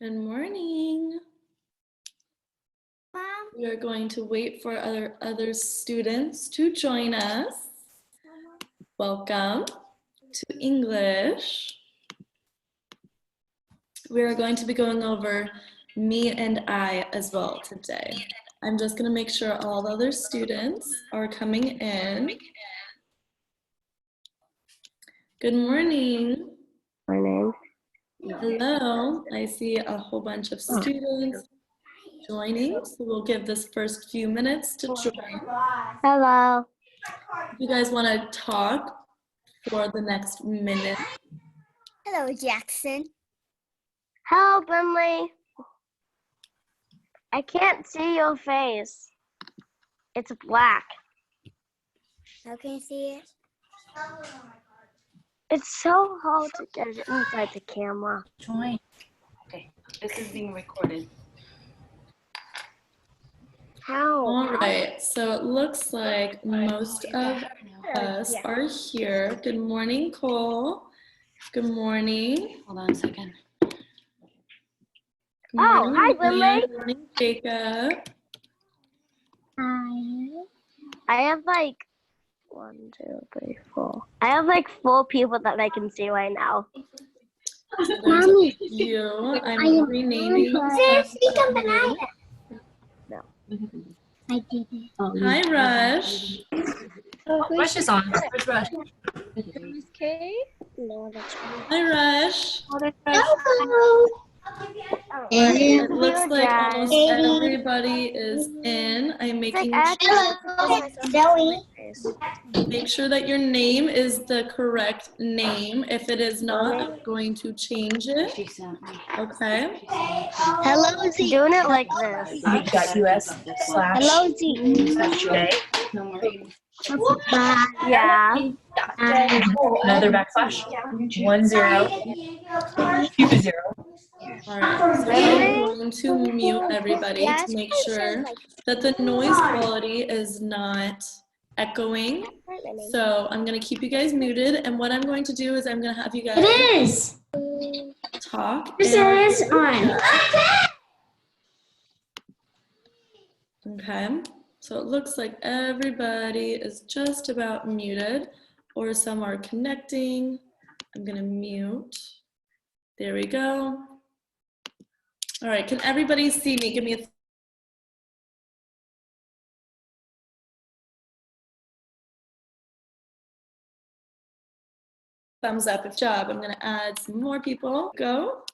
Good morning. Mom? We are going to wait for other students to join us. Welcome to English. We are going to be going over me and I as well today. I'm just going to make sure all the other students are coming in. Good morning. Morning. Hello. I see a whole bunch of students joining, so we'll give this first few minutes to join. Hello. If you guys want to talk for the next minute. Hello, Jackson. Hello, Brinley. I can't see your face. It's black. How can you see it? It's so hard to get it inside the camera. Join. Okay, this is being recorded. How? All right, so it looks like most of us are here. Good morning, Cole. Good morning. Hold on a second. Good Oh, hi, Leah. Lily. Good morning, Jacob. I have like 1, 2, 3, 4. I have like 4 people that I can see right now. So there's a few. I'm renaming them. No. I did it. Hi, Rush. Rush is on. Where's Rush? Okay. No, that's Hi, Rush. Hello. It looks like almost everybody is in. I'm making Zoe. Make sure that your name is the correct name. If it is not, I'm going to change it. She sent me. Okay. Hello, Z. doing it like this. Hello, Z. No more. Yeah. Another backslash. 1 0 2 0. All right. So I'm going to mute everybody to make sure that the noise quality is not echoing. So I'm going to keep you guys muted. And what I'm going to do is I'm going to have you guys talk. This is on. Okay. So it looks like everybody is just about muted, or some are connecting. I'm going to mute. There we go. All right. Can everybody see me? Give me a thumbs up. Good job. I'm going to add some more people. Go.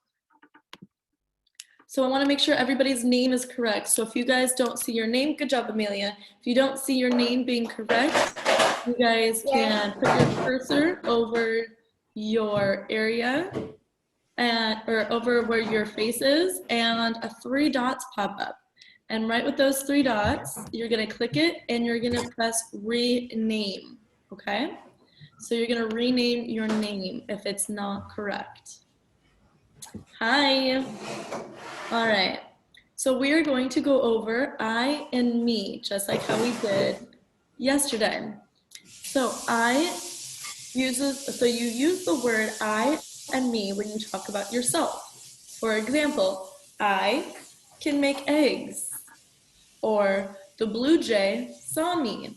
So I want to make sure everybody's name is correct. So if you guys don't see your name, good job, Amelia. If you don't see your name being correct, you guys can put your cursor over your area or over where your face is, and 3 dots pop up. And right with those 3 dots, you're going to click it and you're going to press rename. Okay? So you're going to rename your name if it's not correct. Hi. All right. So we are going to go over I and me, just like how we did yesterday. So you use the word I and me when you talk about yourself. For example, I can make eggs, or the blue jay saw me,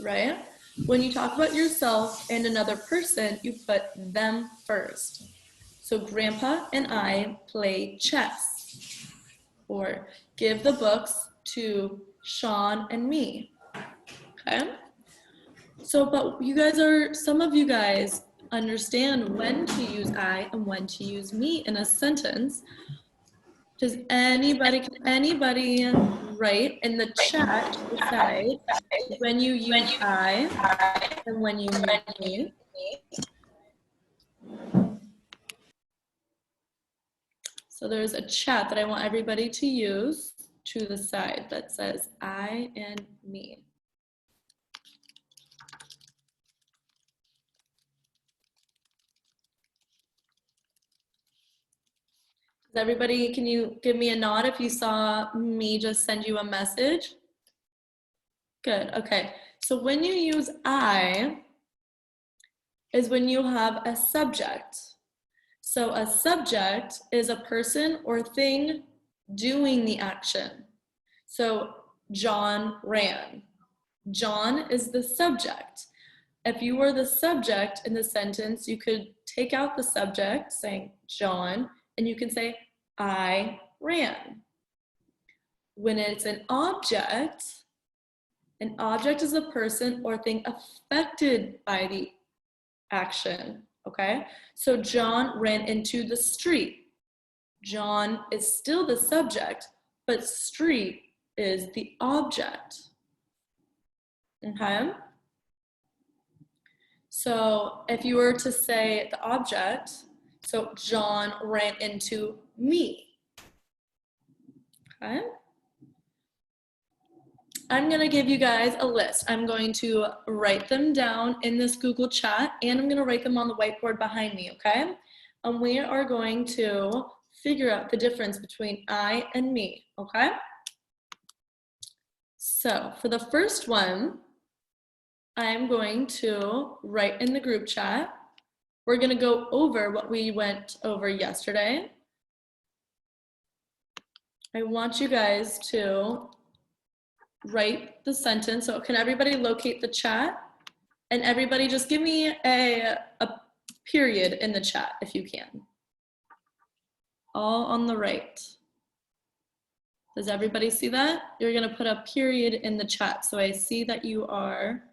right? When you talk about yourself and another person, you put them first. So Grandpa and I play chess, or give the books to Sean and me, okay? So, but some of you guys understand when to use I and when to use me in a sentence. Can anybody write in the chat decide when you use I and when you use me? So there's a chat that I want everybody to use to the side that says I and me. Everybody, can you give me a nod if you saw me just send you a message? Good, okay. So when you use I is when you have a subject. So a subject is a person or thing doing the action. So John ran. John is the subject. If you were the subject in the sentence, you could take out the subject, saying John, and you can say, I ran. When it's an object is a person or thing affected by the action, okay? So John ran into the street. John is still the subject, but street is the object, okay? So if you were to say the object, so John ran into me, okay? I'm gonna give you guys a list. I'm going to write them down in this Google chat and I'm gonna write them on the whiteboard behind me, okay? And we are going to figure out the difference between I and me, okay? So for the first one, I'm going to write in the group chat. We're gonna go over what we went over yesterday. I want you guys to write the sentence. So can everybody locate the chat? And everybody just give me a period in the chat if you can. All on the right. Does everybody see that? You're gonna put a period in the chat. So I see that you are.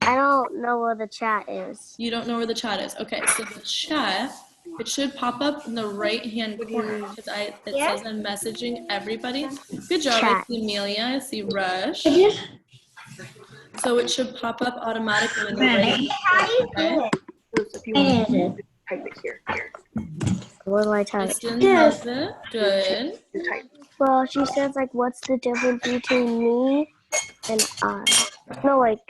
I don't know where the chat is. You don't know where the chat is. Okay, so the chat, it should pop up in the right-hand corner because it says I'm messaging everybody. Good job, I see Amelia, I see Rush. So it should pop up automatically in the right-hand corner. Type it here. Where do I type? Kristen has it. Good. Well, she says like, what's the difference between me and I? No, like.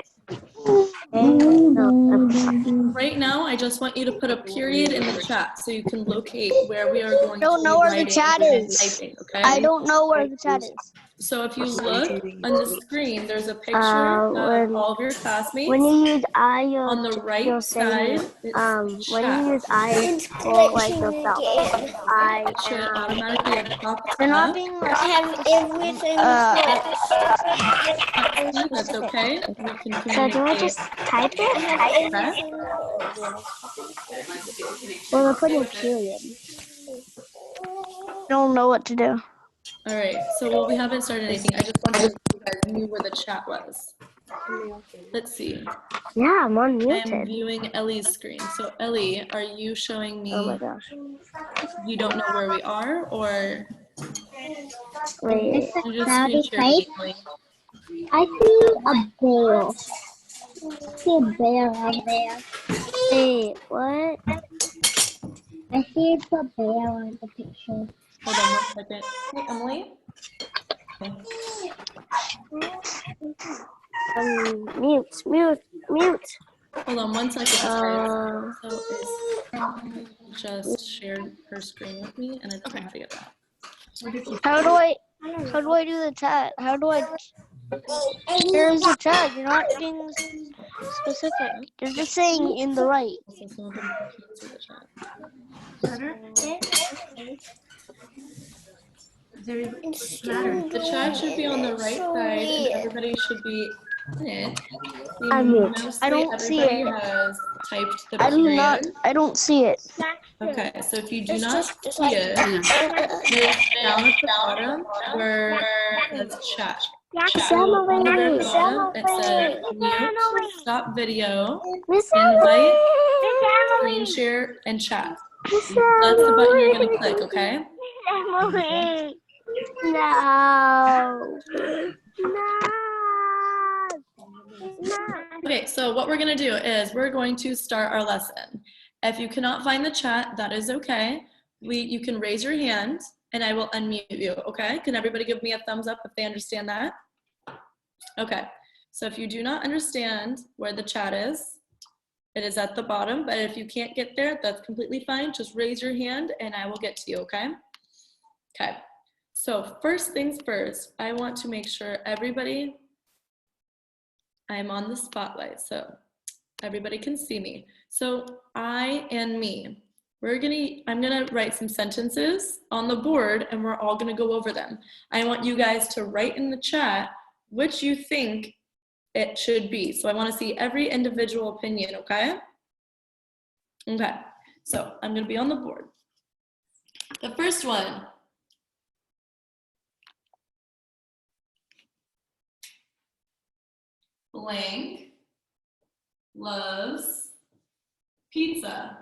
Right now, I just want you to put a period in the chat so you can locate where we are going to I don't know where the chat is. typing, okay? I don't know where the chat is. So if you look on the screen, there's a picture of all of your classmates. When you use I, on the right side, it's when chat. you use I, for like yourself, I It should automatically pop They're not up. being have everything. That's okay. We can So do I just type it? Well, I'm putting a period. Don't know what to do. All right, so well, we haven't started anything. I just wanted to you guys knew where the chat was. Let's see. Yeah, I'm I am unmuted. viewing Ellie's screen. So Ellie, are you showing me Oh my gosh. you don't know where we are, or Wait. you just screen sharing? I see a bear. I see a bear right there. Wait, what? I see it's a bear on the picture. Hold on 1 second. Hey, Emily. Mute. Hold on 1 second. So it's just shared her screen with me, and I don't know how to get that. How do I do the chat? How do I? There's the chat. You're not being specific. You're just saying in the right. So some of them can't see the chat. The chat should be on the right side, and everybody should be in it. I don't see it. Has typed the period. I don't see it. Okay, so if you do not see it, there's down at the bottom where it says chat. So on the very bottom, it says mute, stop video, invite, screen share, and chat. That's the button you're going to click, okay? No. Okay, so what we're going to do is we're going to start our lesson. If you cannot find the chat, that is okay. You can raise your hand and I will unmute you, okay? Can everybody give me a thumbs up if they understand that? Okay, so if you do not understand where the chat is, it is at the bottom, but if you can't get there, that's completely fine. Just raise your hand and I will get to you, okay? Okay, so first things first, I want to make sure everybody, I'm on the spotlight, so Everybody can see me. So I and me. I'm gonna write some sentences on the board and we're all gonna go over them. I want you guys to write in the chat which you think it should be. So I wanna see every individual opinion, okay? Okay, so I'm gonna be on the board. The first one. Blank loves pizza.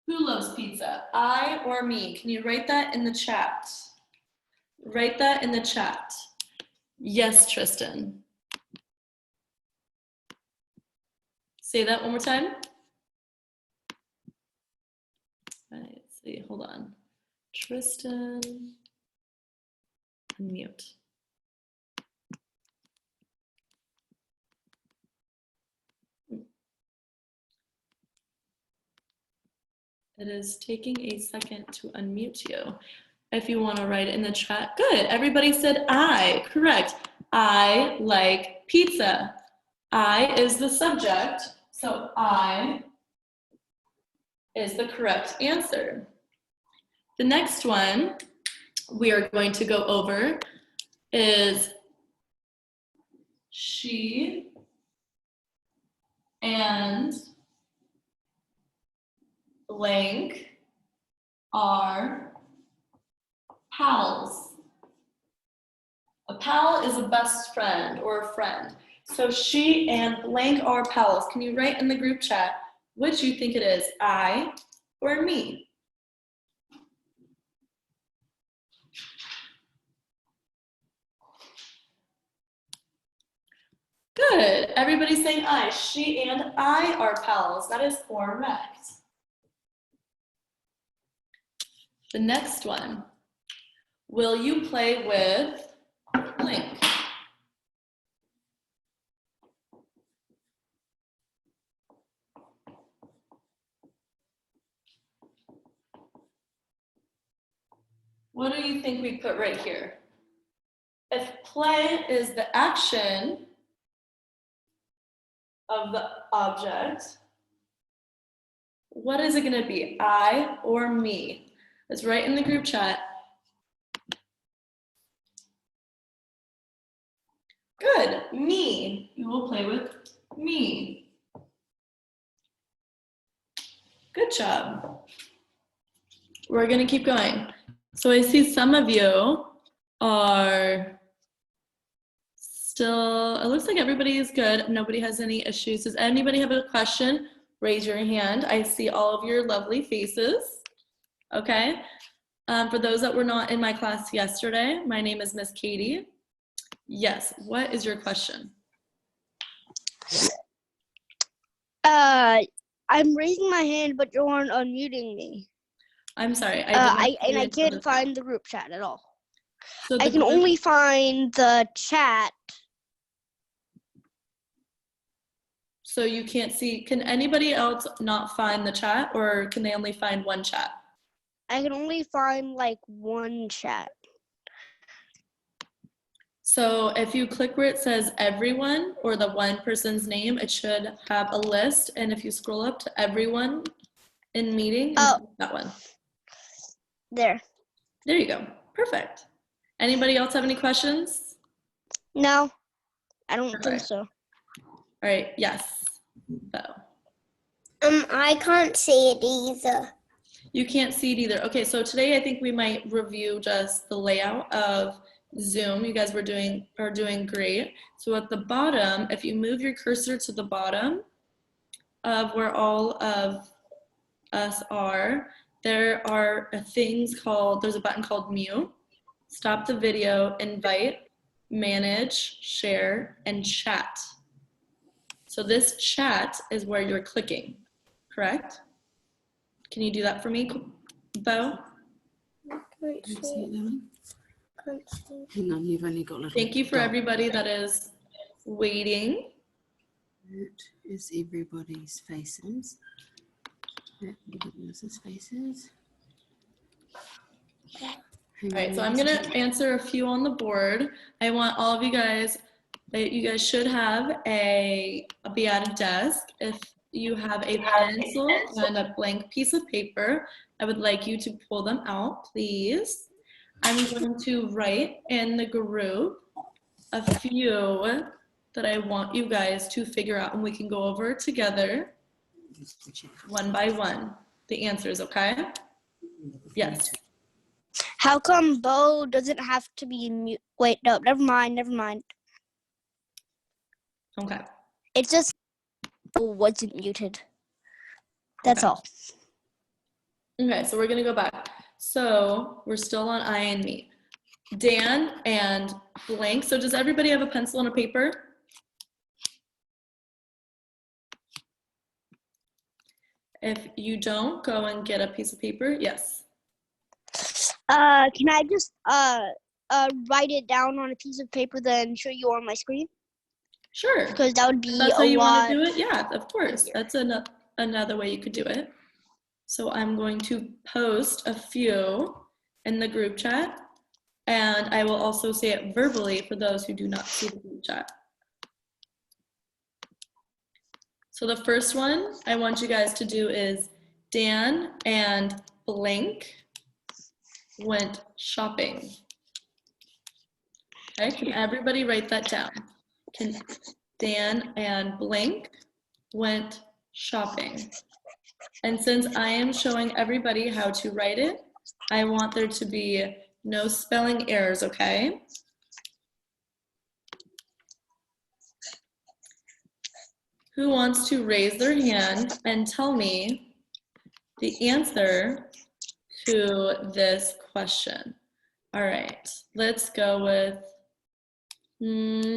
Who loves pizza? I or me? Can you write that in the chat? Write that in the chat. Yes, Tristan. Say that one more time. All right, let's see, hold on. Tristan, unmute. It is taking a second to unmute you. If you want to write it in the chat. Good, everybody said I, correct. I like pizza. I is the subject, so I is the correct answer. The next one we are going to go over is she and blank are pals. A pal is a best friend or a friend. So she and blank are pals. Can you write in the group chat which you think it is, I or me? Good, everybody's saying I. She and I are pals. That is correct. The next one, will you play with blank? What do you think we put right here? If play is the action of the object, what is it going to be, I or me? Let's write in the group chat. Good, me. You will play with me. Good job. We're going to keep going. So I see some of you are still, it looks like everybody is good. Nobody has any issues. Does anybody have a question? Raise your hand. I see all of your lovely faces. Okay. For those that were not in my class yesterday, my name is Miss Katie. Yes, what is your question? I'm raising my hand, but you aren't unmuting me. I'm sorry. I can't find the group chat at all. So I can only find the chat. So you can't see, can anybody else not find the chat, or can they only find one chat? I can only find like one chat. So if you click where it says everyone or the one person's name, it should have a list. And if you scroll up to everyone in meeting, that one. There. There you go. Perfect. Anybody else have any questions? No, I don't think Perfect. so. All right. Yes. So. I can't see it either. You can't see it either. Okay, so today I think we might review just the layout of Zoom. You guys are doing great. So at the bottom, if you move your cursor to the bottom of where all of us are, there are things called, there's a button called mute, stop the video, invite, manage, share, and chat. So this chat is where you're clicking, correct? Can you do that for me, Bo? Hang on, you've only got a little. Thank you for everybody that is waiting. That is everybody's faces. Everybody else's faces. All right, so I'm gonna answer a few on the board. I want all of you guys But you guys should have be at a desk. If you have a pencil and a blank piece of paper, I would like you to pull them out, please. I'm going to write in the group a few that I want you guys to figure out, and we can go over together one by one. The answers, okay? Yes. How come Bo doesn't have to be mute? Wait, no, never mind. Okay. It's just Bo wasn't muted. That's Okay. all. Okay, so we're gonna go back. So we're still on I and me. Dan and blank. So does everybody have a pencil and a paper? If you don't, go and get a piece of paper. Yes. Can I just write it down on a piece of paper, then show you on my screen? Sure. Because that would be That's how a you want lot. to do it? Yeah, of course. That's another way you could do it. So I'm going to post a few in the group chat, and I will also say it verbally for those who do not see the group chat. So the first one I want you guys to do is Dan and blank went shopping. Okay, can everybody write that down? Can Dan and blank went shopping. And since I am showing everybody how to write it, I want there to be no spelling errors, okay? Who wants to raise their hand and tell me the answer to this question? All right, let's go with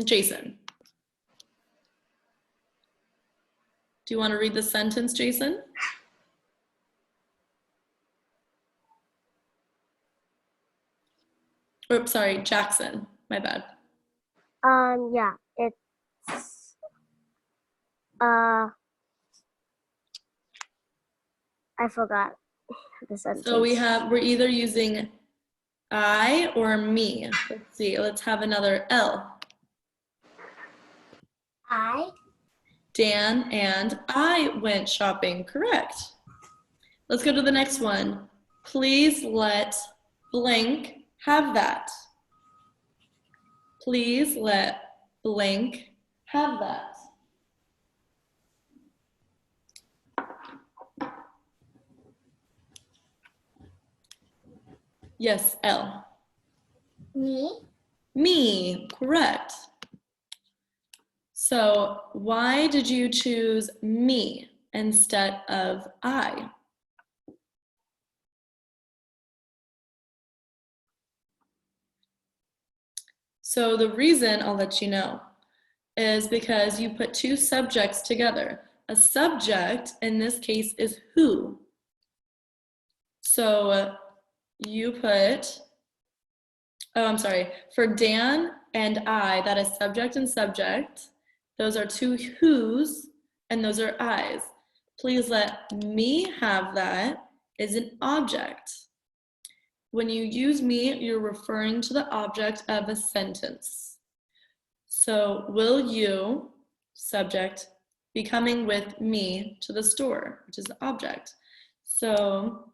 Jason. Do you want to read the sentence, Jason? Oops, sorry, Jackson, my bad. Yeah, it's I forgot the sentence. So we're either using I or me. Let's see, let's have another L. I. Dan and I went shopping, correct. Let's go to the next one. Please let blank have that. Please let blank have that. Yes, L. Me. Me, correct. So why did you choose me instead of I? So the reason, I'll let you know, is because you put two subjects together. A subject, in this case, is who. So you put, oh, I'm sorry, for Dan and I, that is subject and subject. Those are two who's, and those are I's. Please let me have that is an object. When you use me, you're referring to the object of a sentence. So, will you, subject, be coming with me to the store, which is the object. So,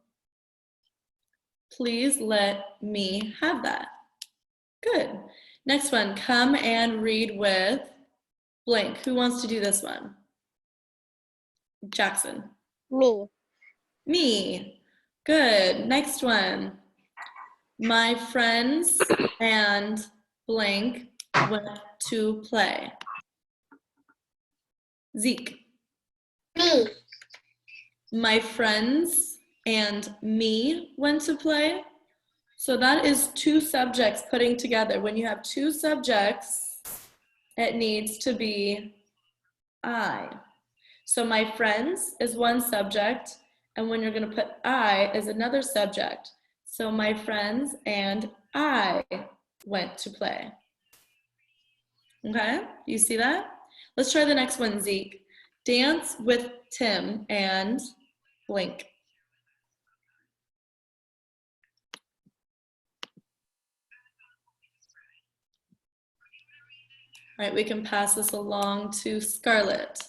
please let me have that. Good. Next one, come and read with blank. Who wants to do this one? Jackson. Me. Me. Good. Next one. My friends and blank went to play. Zeke. Me. My friends and me went to play. So that is two subjects putting together. When you have two subjects, it needs to be I. So my friends is one subject, and when you're going to put I is another subject. So my friends and I went to play. Okay, you see that? Let's try the next one, Zeke. Dance with Tim and blank. right, we can pass this along to Scarlett.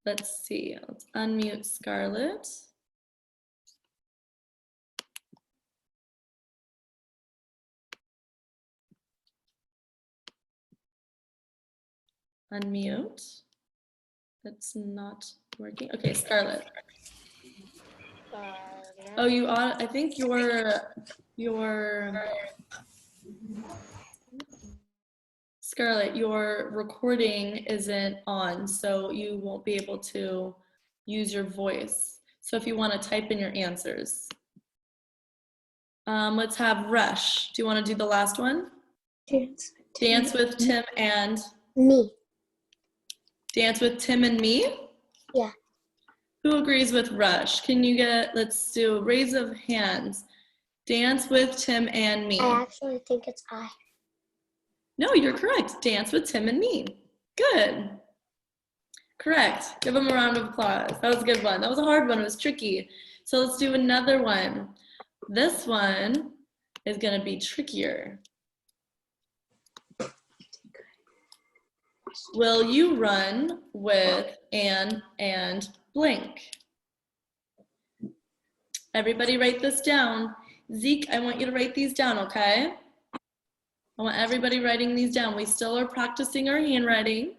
Let's see, let's unmute Scarlett. Unmute. That's not working. Okay, Scarlett. Oh, you are, I think your Scarlett, your recording isn't on, so you won't be able to use your voice. So if you want to type in your answers. Let's have Rush. Do you want to do the last one? Dance with Tim and Me. Dance with Tim and me? Yeah. Who agrees with Rush? Can you get, let's do a raise of hands. Dance with Tim and me. I actually think it's I. No, you're correct. Dance with Tim and me. Good. Correct. Give them a round of applause. That was a good one. That was a hard one. It was tricky. So let's do another one. This one is going to be trickier. Will you run with Anne and blank? Everybody write this down. Zeke, I want you to write these down, okay? I want everybody writing these down. We still are practicing our handwriting.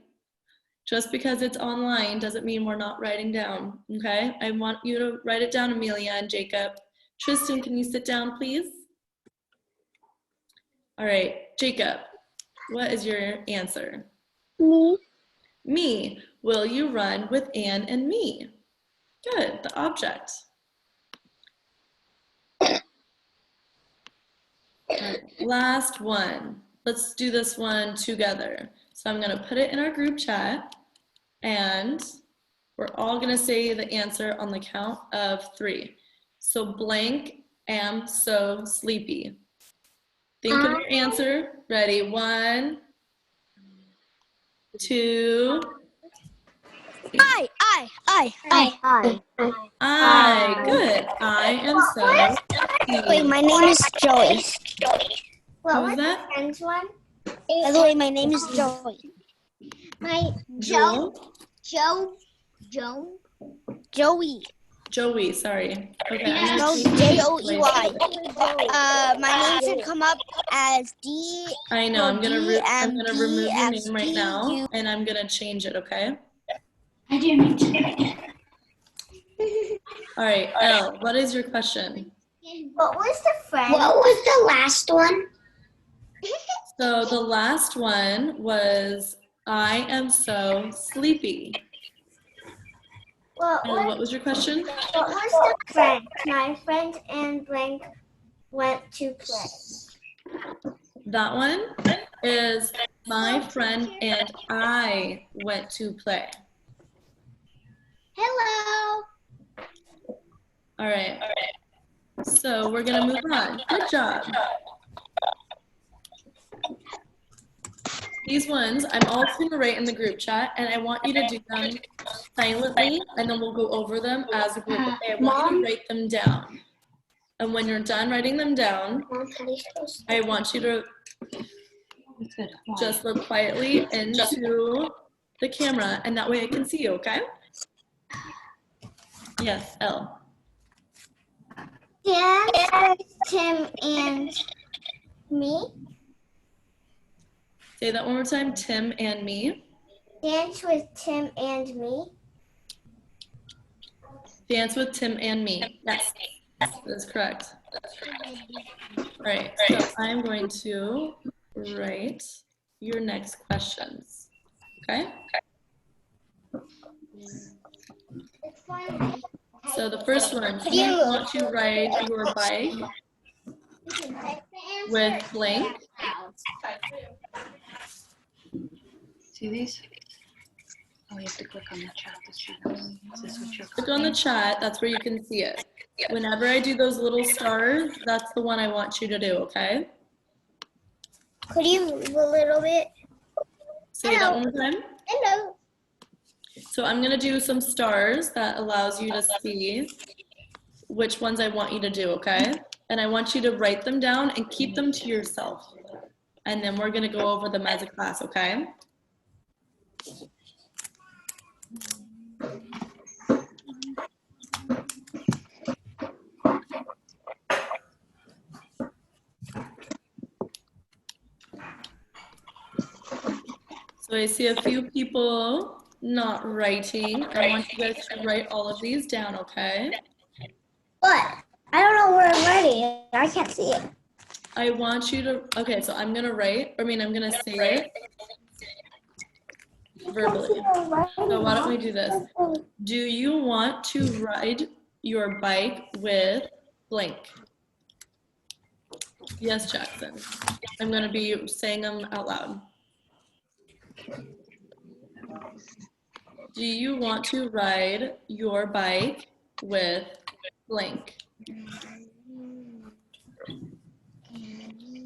Just because it's online doesn't mean we're not writing down, okay? I want you to write it down, Amelia and Jacob. Tristan, can you sit down, please? All right, Jacob, what is your answer? Me. Me. Will you run with Anne and me? Good, the object. All right, last one. Let's do this one together. So I'm gonna put it in our group chat and we're all gonna say the answer on the count of 3. So blank, am so sleepy. Think of your answer. Ready, 1, 2. I. Good. I am so. Wait, my name is Joey. What Who's was that? the friend's one? By the way, my name is Joey. My Joel? Joey. Joey, sorry. Okay. I'm No, gonna change Joey. Joey. My name should come up as D. I know. I'm gonna remove your name right now, DMDSPU. and I'm gonna change it. Okay. I didn't mean to. All right. Elle, what is your question? What was the friend? What was the last one? So the last one was I am so sleepy. What And what was your question? What was the friend? My friend and blank went to play. That one is my friend and I went to play. Hello. All right. So we're gonna move on. Good job. These ones, I'm also gonna write in the group chat, and I want you to do them silently, and then we'll go over them as a group. Okay, I want you to write them down. And when you're done writing them down, I want you to just look quietly into the camera, and that way I can see you, okay? Yes, Elle. Dance, Tim, and me. Say that one more time. Tim and me. Dance with Tim and me. Dance with Tim and me. Yes, that is correct. All right, so I'm going to write your next questions. Okay? So the first one, do you want to ride your bike with blank? See these? Oh, you have to click on the chat to see them. Is this what you're Click on the chat, that's where you can see it. Whenever I do those little stars, that's the one I want you to do, okay? Could you move a little bit? Say that one more time. Hello. So I'm gonna do some stars that allows you to see which ones I want you to do, okay? And I want you to write them down and keep them to yourself. and then we're gonna go over them as a class, okay? So I see a few people not writing. I want you guys to write all of these down, okay? What? I don't know where I'm writing. I can't see it. I want you to, okay, so I'm gonna I'm gonna say it verbally. So why don't we do this? Do you want to ride your bike with blank? Yes, Jackson. I'm gonna be saying them out loud. Do you want to ride your bike with blank?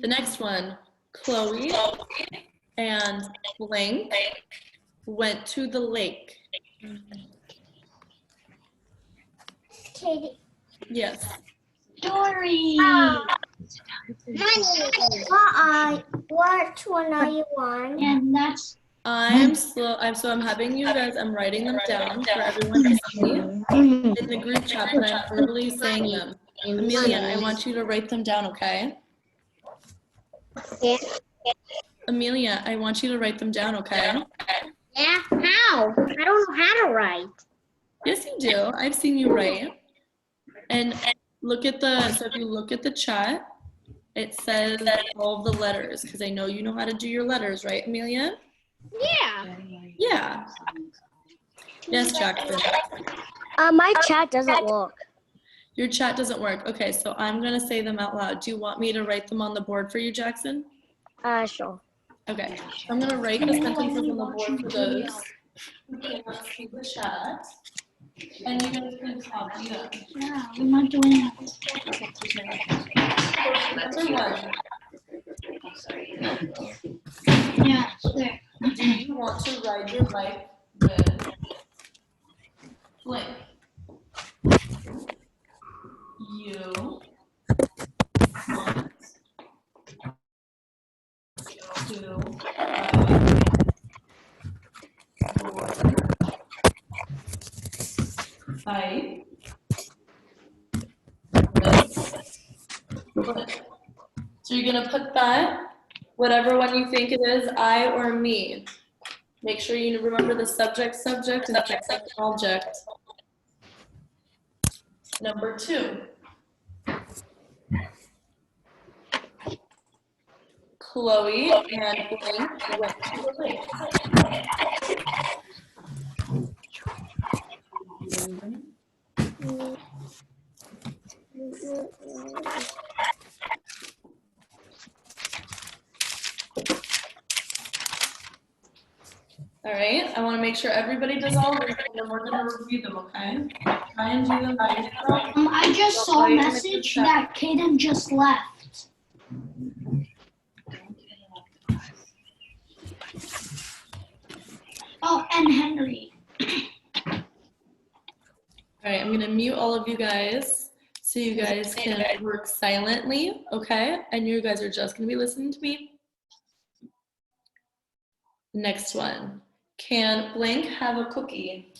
The next one, Chloe and blank went to the lake. Katie. Yes. Dory. What one are you on? And that's I'm slow. I'm having you guys, I'm writing them down for everyone to see in the group chat, but I'm verbally saying them. Amelia, I want you to write them down, okay? Yeah. Amelia, I want you to write them down, okay? Yeah, how? I don't know how to write. Yes, you do. I've seen you write. And look at so if you look at the chat, it says all of the letters, because I know you know how to do your letters, right, Amelia? Yeah. Yeah. Yes, Jackson. my chat doesn't work. Your chat doesn't work. Okay, so I'm going to say them out loud. Do you want me to write them on the board for you, Jackson? Sure. Okay, so I'm going to write the sentences on the board for those who cannot see the chat. And you guys can copy them. Yeah, we're not doing it. Number one, Yeah, there. do you want to ride your bike with blank? You want to ride your bike with blank. So you're gonna put that, whatever one you think it is, I or me. Make sure you remember the subject, and object. Number two. Chloe and blank went to the lake. All right, I want to make sure everybody does all of these, and then we're going to review them, okay? Try and do them by yourself. I just saw a message that Kaden just left. Oh, and Henry. All right, I'm going to mute all of you guys so you guys can work silently, okay? And you guys are just going to be listening to me. Next one. Can blank have a cookie?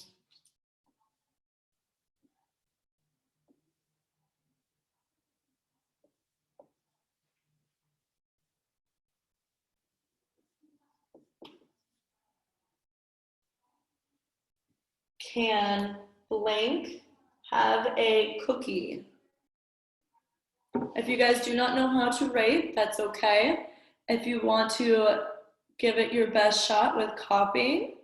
Can blank have a cookie? If you guys do not know how to write, that's okay. If you want to give it your best shot with copying,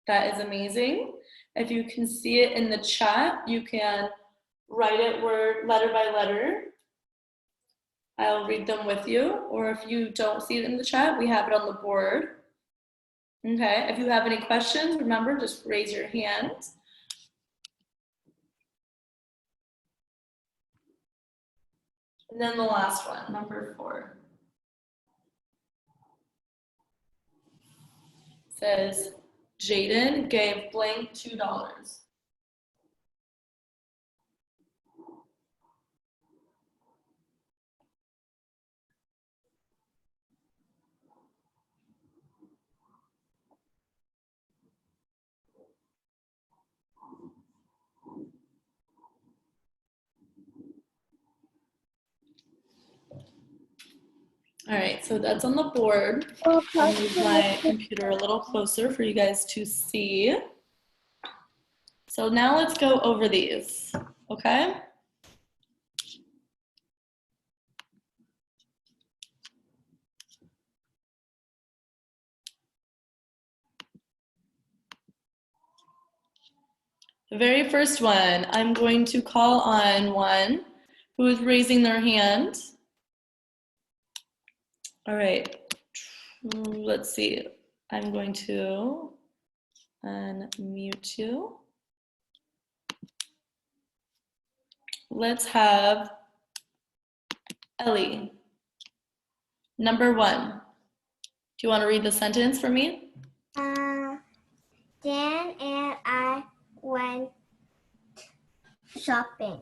that is amazing. If you can see it in the chat, you can write it word letter by letter. I'll read them with you. Or if you don't see it in the chat, we have it on the board. Okay, if you have any questions, remember, just raise your hand. And then the last one, number 4. Says, Jaden gave blank $2. All right, so that's on the board. I'll move my computer a little closer for you guys to see. So now let's go over these, okay? The very first one, I'm going to call on one who is raising their hand. All right, let's see. I'm going to unmute you. Let's have Ellie. Number 1. Do you want to read the sentence for me? Dan and I went shopping.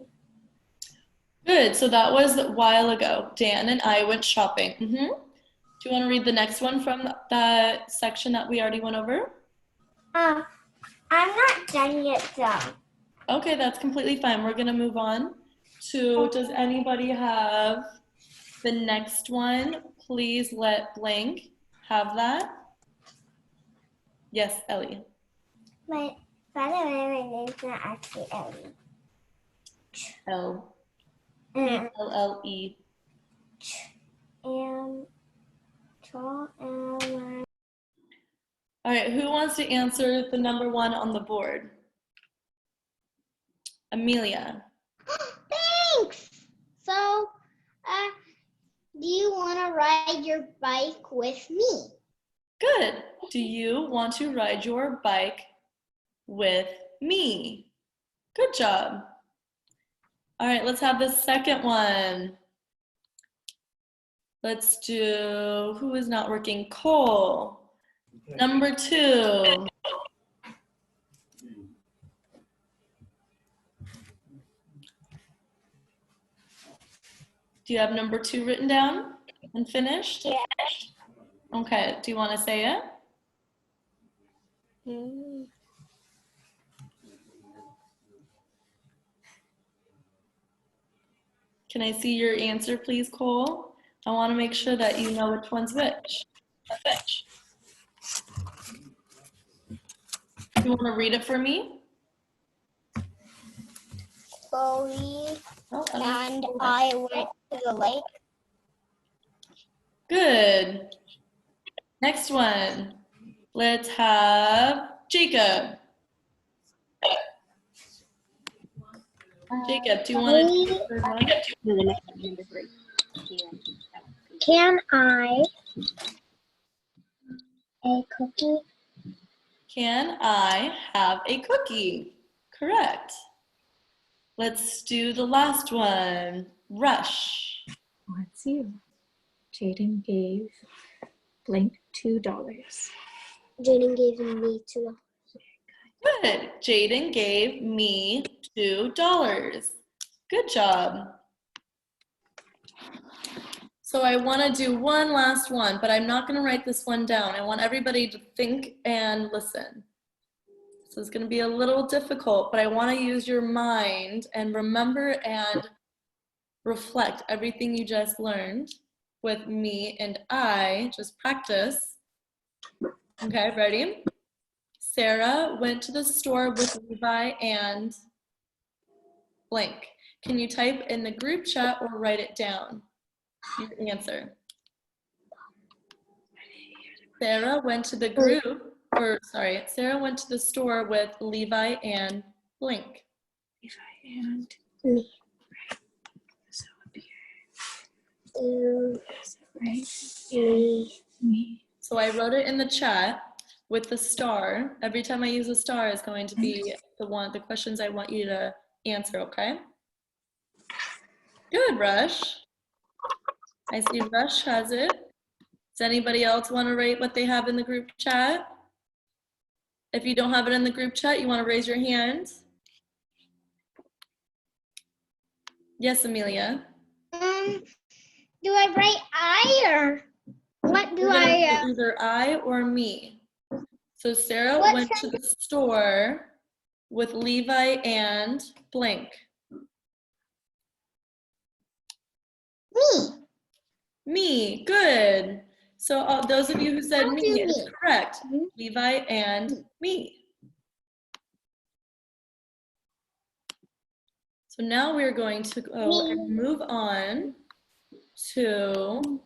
Good, so that was a while ago. Dan and I went shopping. Do you want to read the next one from that section that we already went over? I'm not done yet though. Okay, that's completely fine. We're gonna move on to, does anybody have the next one? Please let blank have that. Yes, Ellie. By the way, my name's not actually Ellie. L-E. All right, who wants to answer the number 1 on the board? Amelia. Thanks. So, do you want to ride your bike with me? Good. Do you want to ride your bike with me? Good job. All right, let's have the second one. Let's do, who is not working? Cole. Number 2. Do you have number 2 written down and finished? Yeah. Okay, do you want to say it? Can I see your answer, please, Cole? I want to make sure that you know which one's which. You want to read it for me? Chloe Oh, and I went to the lake. Good. Next one. Let's have Jacob. Jacob, do you want to do the third one? Can I a cookie? Can I have a cookie? Correct. Let's do the last one. Rush. Let's see. Jaden gave blank $2. Jaden gave me $2. Good. Jaden gave me $2. Good job. So I want to do one last one, but I'm not going to write this one down. I want everybody to think and listen. So it's going to be a little difficult, but I want to use your mind and remember and reflect everything you just learned with me and I. Just practice. Okay, ready? Sarah went to the store with Levi and blank. Can you type in the group chat or write it down? Your answer. Sarah went to the Sarah went to the store with Levi and blank. Levi and Me. So up here. Right? Me. So I wrote it in the chat with the star. Every time I use a star is going to be the questions I want you to answer, okay? Good, Rush. I see Rush has it. Does anybody else want to rate what they have in the group chat? If you don't have it in the group chat, you want to raise your hand. Yes, Amelia. Do I write I or what do I? Either I or me. So Sarah went to the store with Levi and blank. Me. Me. Good. So those of you who said Don't me, do it's me. correct. Levi and me. So now we're going to go and move on to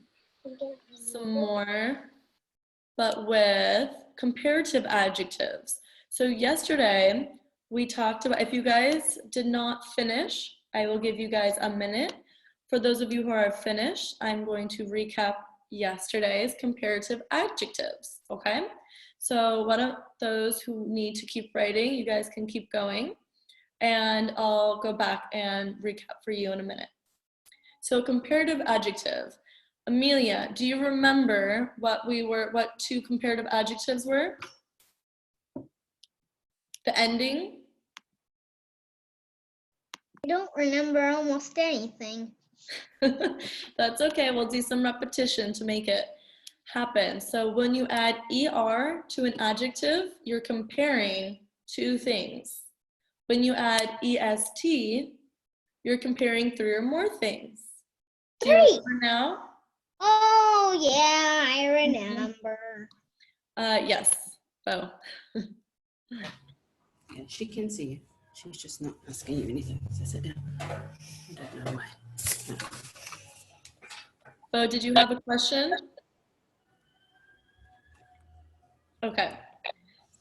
some more, but with comparative adjectives. So yesterday we talked about, if you guys did not finish, I will give you guys a minute. For those of you who are finished, I'm going to recap yesterday's comparative adjectives, okay? So one of those who need to keep writing, you guys can keep going, and I'll go back and recap for you in a minute. So comparative adjective. Amelia, do you remember what two comparative adjectives were? The ending? I don't remember almost anything. That's okay, we'll do some repetition to make it happen. So when you add ER to an adjective, you're comparing two things. When you add EST, you're comparing three or more things. Do you remember now? Oh, yeah, I remember. Yes. Oh. Yeah, she can see you. She's just not asking you anything. So sit down. I don't know why. No. Bo, did you have a question? Okay.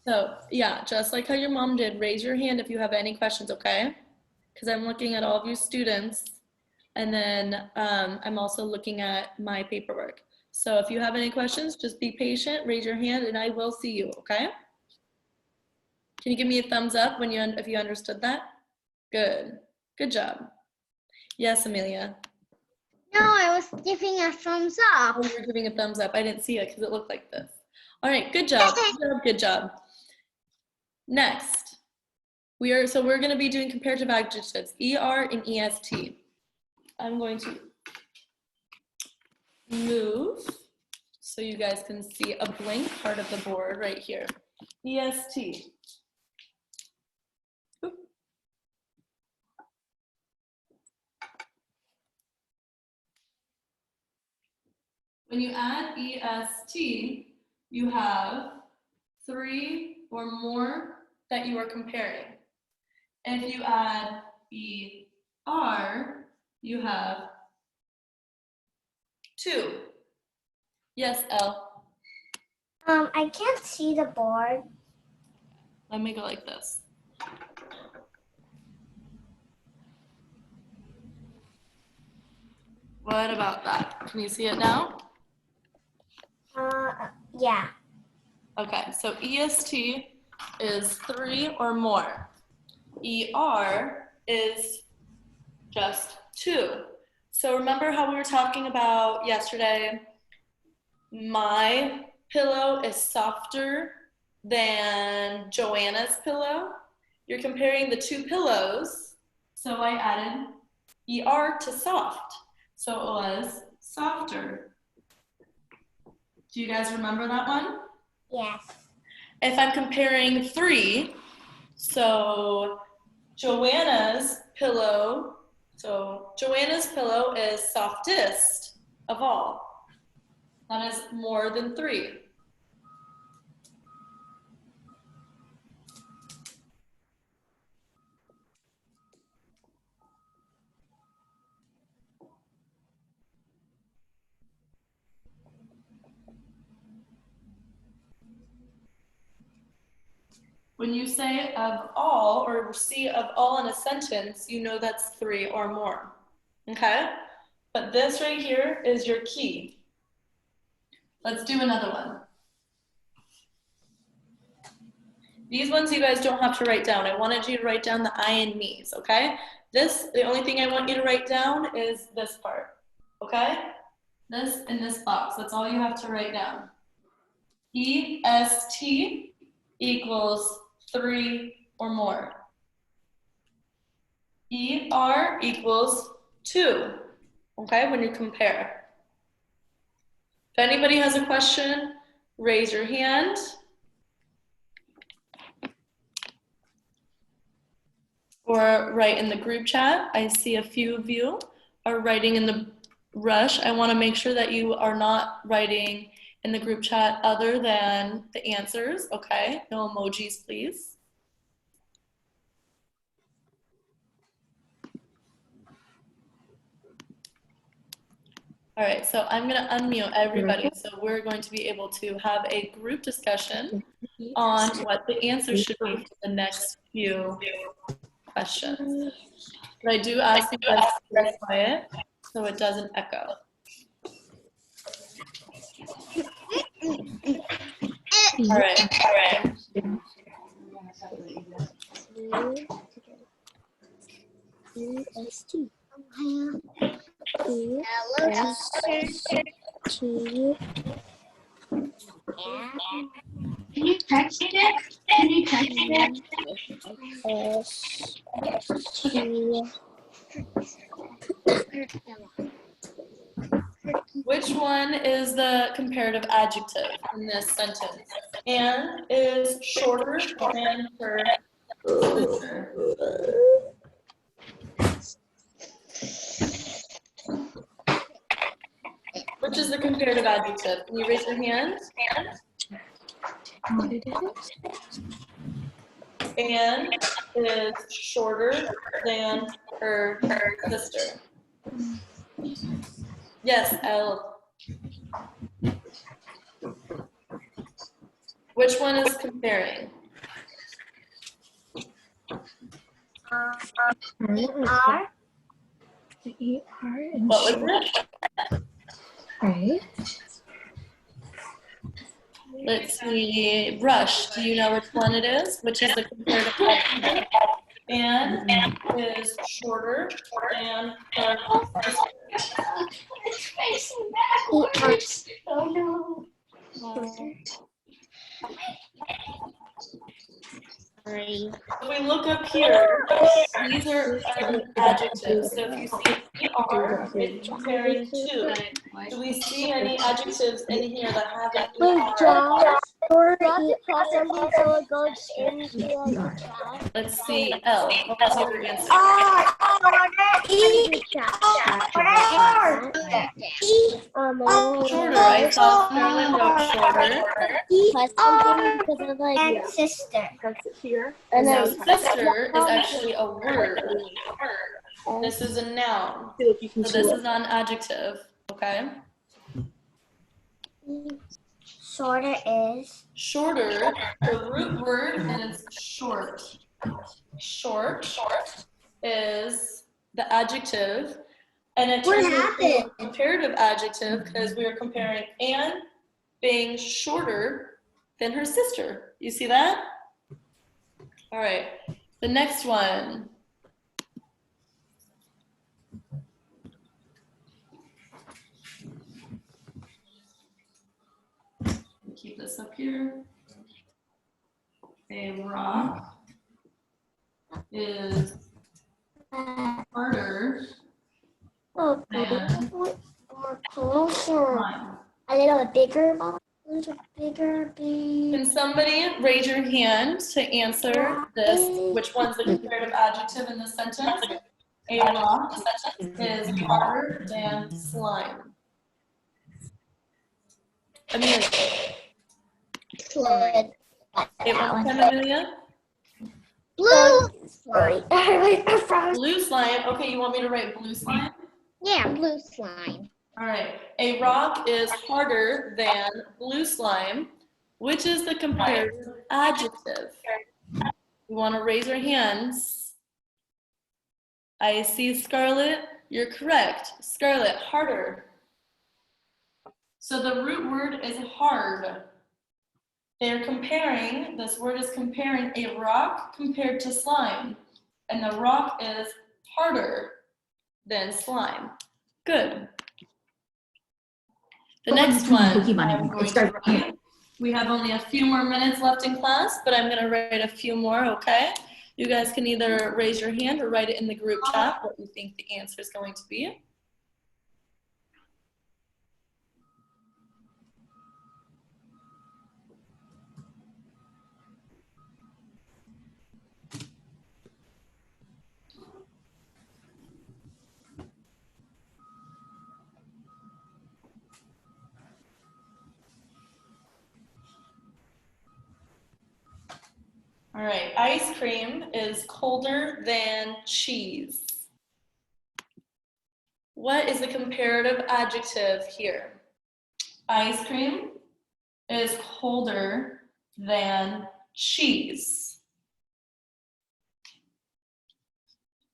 So yeah, just like how your mom did, raise your hand if you have any questions, okay? Because I'm looking at all of you students, and then I'm also looking at my paperwork. So if you have any questions, just be patient, raise your hand, and I will see you, okay? Can you give me a thumbs up when if you understood that? Good. Good job. Yes, Amelia. No, I was giving a thumbs up. Oh, you were giving a thumbs up. I didn't see it because it looked like this. All right, good job. Good job. Good job. Next, we're going to be doing comparative adjectives, ER and EST. I'm going to move so you guys can see a blank part of the board right here. EST. Oop. When you add EST, you have three or more that you are comparing. If you add ER, you have two. Yes, Elle. I can't see the board. Let me go like this. What about that? Can you see it now? Yeah. Okay, so EST is three or more. ER is just two. So remember how we were talking about yesterday? My pillow is softer than Joanna's pillow. You're comparing the two pillows, so I added ER to soft. So it was softer. Do you guys remember that one? Yes. If I'm comparing three, so Joanna's pillow is softest of all. That is more than three. When you say of all or see of all in a sentence, you know that's three or more, okay? But this right here is your key. Let's do another one. These ones you guys don't have to write down. I wanted you to write down the I and me's, okay? The only thing I want you to write down is this part, okay? This in this box, that's all you have to write down. EST equals three or more. ER equals two, okay, when you compare. If anybody has a question, raise your hand. Or write in the group chat. I see a few of you are writing in the Rush, I want to make sure that you are not writing in the group chat other than the answers, okay? No emojis, please. All right, so I'm going to unmute everybody, so we're going to be able to have a group discussion on what the answer should be for the next few questions. But I do ask you guys to be quiet so it doesn't echo. All right. Can you text it? Can you text it? Which one is the comparative adjective in this sentence? Anne is shorter than her sister. Which is the comparative adjective? Can you raise your hand? Anne is shorter than her sister. Yes, Elle. Which one is comparing? R. The ER and What was it? right? Let's see. Rush. Do you know which one it is? Which is the comparative adjective? Anne is shorter than her sister. It's facing backwards. Oh no. If we look up here, these are adjectives. So if you see ER, it's comparing to. Do we see any adjectives in here that have an ER? Let's see. L. What was your answer? Shorter. I saw Scarlett wrote shorter. And sister. So sister is actually a word. This is a noun. So this is not an adjective, okay? Shorter is. Shorter, the root word is short. Short is the adjective, and it turns into a comparative adjective because we are comparing Anne being shorter than her sister. You see that? All right, the next one. Keep this up here. A rock is harder than slime. A little bigger, Mom. A little bigger, big. Can somebody raise your hand to answer this? Which one's the comparative adjective in this sentence? A rock is harder than slime. Amelia. Slime. It one time, Amelia. Blue slime. Blue slime. Okay, you want me to write blue slime? Yeah, blue slime. All right. A rock is harder than blue slime. Which is the comparative adjective? You want to raise your hands. I see Scarlett. You're correct. Scarlett, harder. So the root word is hard. They're comparing, this word is comparing a rock compared to slime. And the rock is harder than slime. Good. The next one, we have only a few more minutes left in class, but I'm gonna write a few more, okay? You guys can either raise your hand or write it in the group chat what you think the answer is going to be. All right, ice cream is colder than cheese. What is the comparative adjective here? Ice cream is colder than cheese.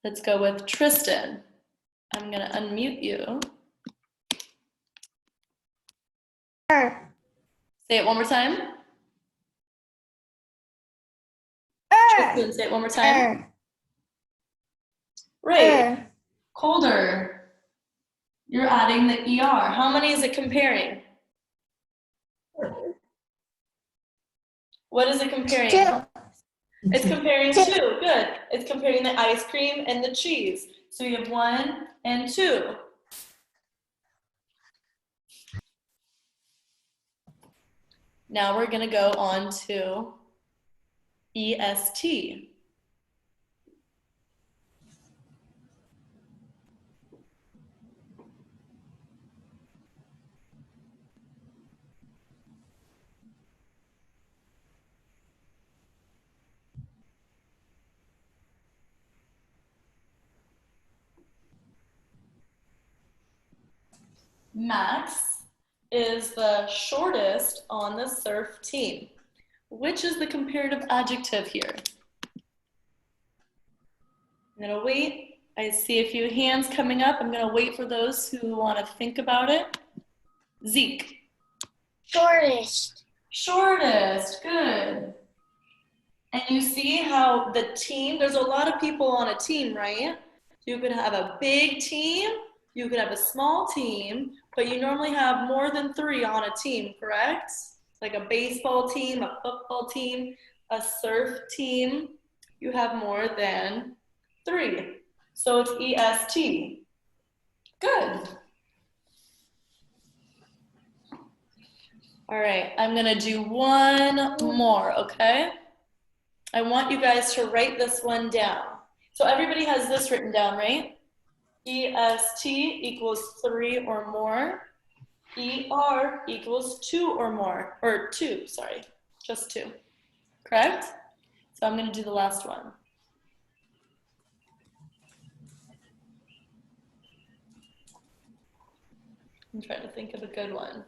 Let's go with Tristan. I'm gonna unmute you. Say it one more time. Tristan, say it one more time. Right. Colder. You're adding the ER. How many is it comparing? What is it comparing? 2. It's comparing 2. Good. It's comparing the ice cream and the cheese. So we have 1 and 2. Now we're going to go on to EST. Max is the shortest on the surf team. Which is the comparative adjective here? I'm gonna wait. I see a few hands coming up. I'm gonna wait for those who want to think about it. Zeke. Shortest. Shortest, good. And you see how the team, there's a lot of people on a team, right? You could have a big team, you could have a small team, but you normally have more than 3 on a team, correct? Like a baseball team, a football team, a surf team, you have more than 3. So it's EST. Good. All right, I'm gonna do one more, okay? I want you guys to write this one down. So everybody has this written down, right? EST equals 3 or more. ER equals 2 or more, or 2, sorry, just 2, correct? So I'm gonna do the last one. I'm trying to think of a good one.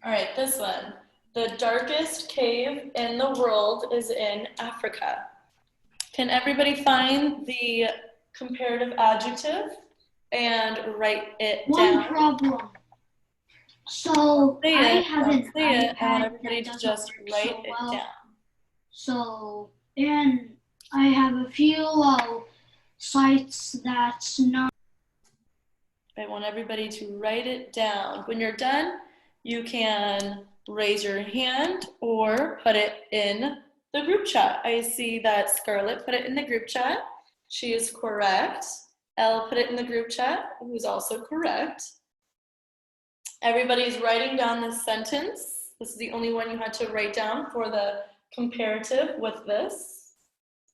All right, this one. The darkest cave in the world is in Africa. Can everybody find the comparative adjective and write it down? One problem. So Say I it, have don't an say it. I want iPad everybody that to doesn't just work write so it well. down. So, and I have a few sites that's not. I want everybody to write it down. When you're done, you can raise your hand or put it in the group chat. I see that Scarlett put it in the group chat. She is correct. Elle put it in the group chat, who's also correct. Everybody's writing down this sentence. This is the only one you had to write down for the comparative with this.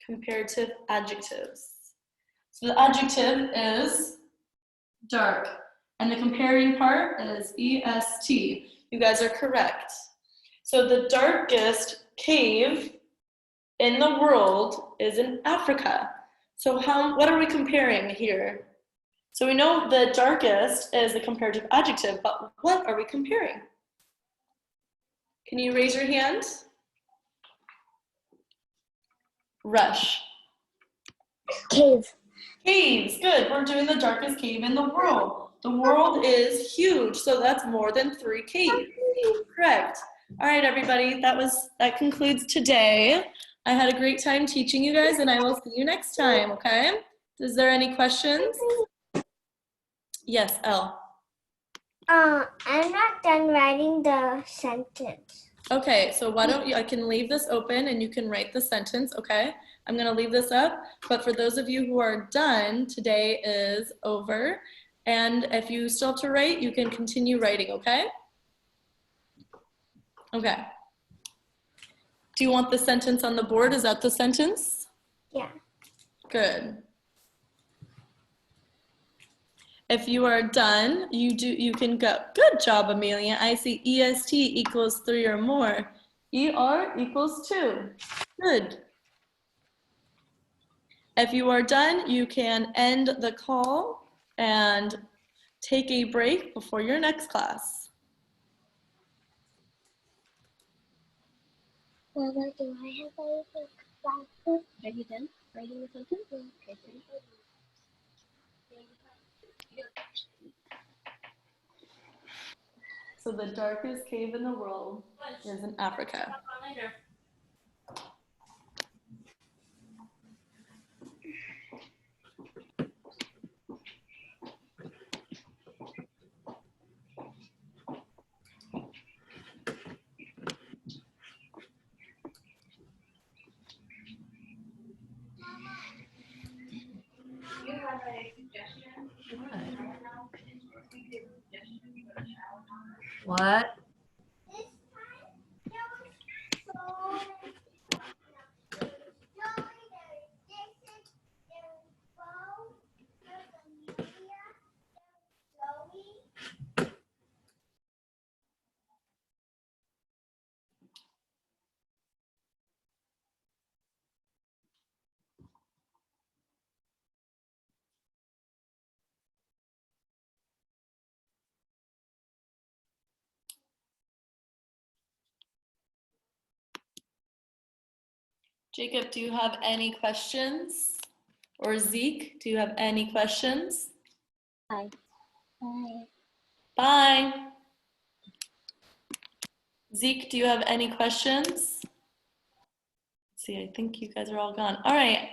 Comparative adjectives. So the adjective is dark, and the comparing part is EST. You guys are correct. So the darkest cave in the world is in Africa. So what are we comparing here? So we know the darkest is the comparative adjective, but what are we comparing? Can you raise your hand? Rush. Cave. Caves, good. We're doing the darkest cave in the world. The world is huge, so that's more than 3 caves. Correct. All right, everybody, that concludes today. I had a great time teaching you guys, and I will see you next time, okay? Is there any questions? Yes, Elle. I'm not done writing the sentence. Okay, so why don't you, I can leave this open and you can write the sentence, okay? I'm gonna leave this up, but for those of you who are done, today is over. And if you still have to write, you can continue writing, okay? Okay. Do you want the sentence on the board? Is that the sentence? Yeah. Good. If you are done, you can go. Good job, Amelia. I see EST equals 3 or more. ER equals 2. Good. If you are done, you can end the call and take a break before your next class. Mama, do I have anything to Are you done writing the sentence? Okay, thank you. So the darkest cave in the world is in Africa. What? Jacob, do you have any questions? Or Zeke, do you have any questions? Bye. Bye. Zeke, do you have any questions? Let's see, I think you guys are all gone. All right.